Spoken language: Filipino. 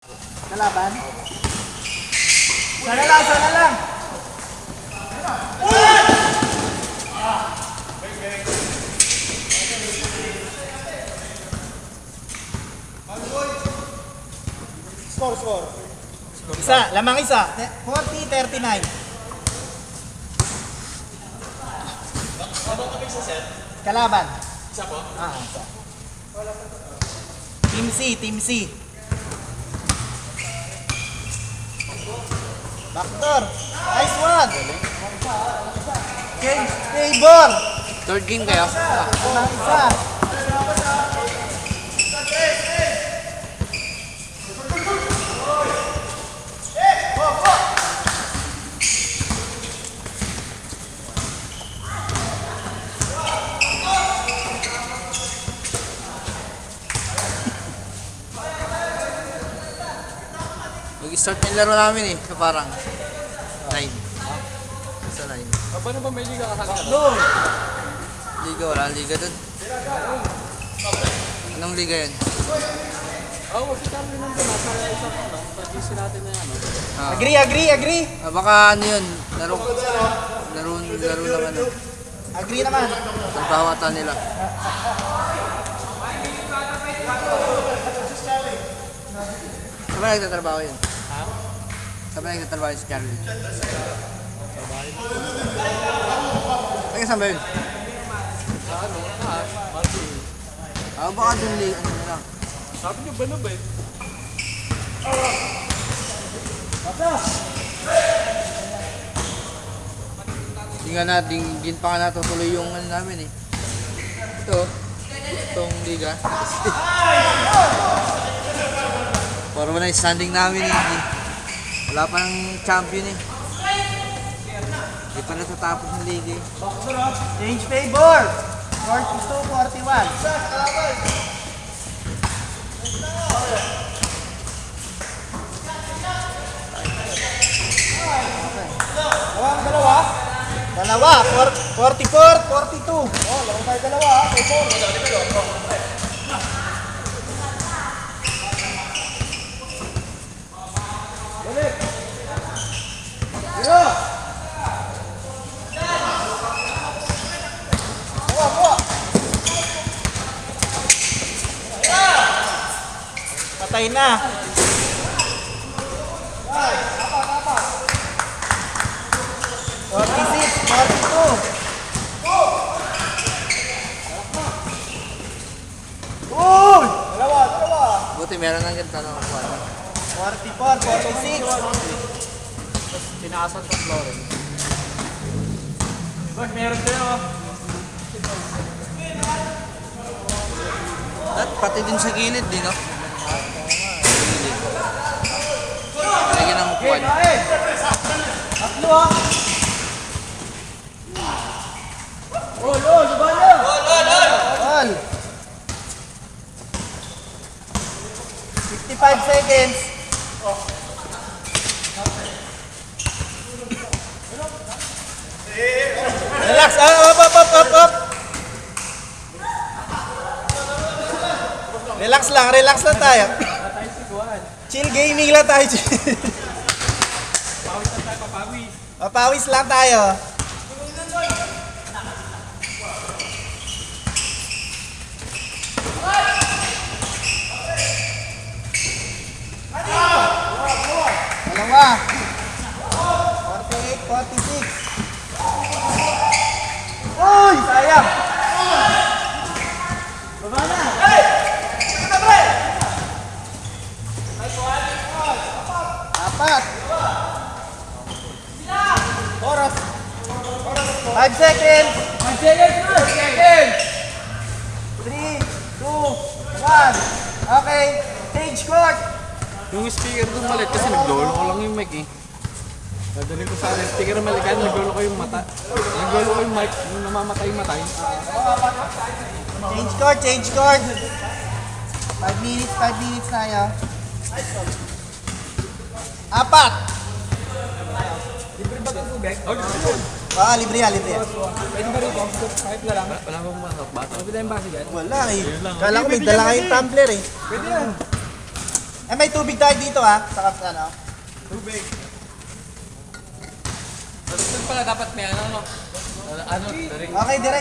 Kalaban? Sana lang, sana lang! Score. Isa, lamang isa. 40-39. Kalaban. Isa po? Isa. Team C. Backdoor. Nice one. Change favor. Third game kayo? Lamang isa. Mag-start yung laro namin eh. So parang 9. Sa 9. Paano ba may liga kakagad? No. Liga, wala liga dun. Anong liga yun? Wag si Carlo nandun. Nasa isang sa GC natin na yan. Agree. Baka ano yun? Laro lang ano. Agree naman. Nagbawata nila. Saan ba nagtatrabaho yun? Ha? Saan ba nagtatrabaho yun si Charlie? Ay, saan ba yun? Sa ano? Martin. Baka dun ano na lang. Sabi niyo ba na ba eh? Di pa nga natutuloy yung ano namin eh. Itong liga. Parang na yung standing namin eh. Wala pa ng champion eh. Di pa natatapos ng liga eh. Change favor. 42-41. Dalawa, 44-42. Oh, laro tayo dalawa. Balik. Zero. Kuha. Patay na. Apat. 46-42. Uy! Dalawa. Buti meron ng ganito na kuha. 44-46. Tinaasan sa Florence. Bag, meron kayo. At pati din sa gilid din, no? Gilid. Lagyan ng quad. Tatlo ha. All. 55 seconds. Relax. Up. Relax lang tayo. Chill gaming lang tayo. Papawis lang tayo. Dalawa. 48-46. Uy! Sayang! Baba na! Apat! Oras! 5 seconds! 3, 2, 1. Okay. Stage court! Yung speaker doon malit kasi naglolo ko lang yung mic eh. Dadalhin ko sa speaker na malit kaya naglolo ko yung mata. Naglolo ko yung mic, yung namamatay-matay. Change court! 5 minutes tayo. Apat! Libre ba ito tubig? Libre yan. Pwede ba rito? Kahit na lang. Wala bang mga bata? Pwede tayong base dyan? Wala eh. Kala ko may dala kayong tumbler eh. Pwede yan. Eh, may tubig tayo dito ha. Saka ano. Tubig. Tapos pala dapat may ano, no? Ano, ring. Okay, diretso.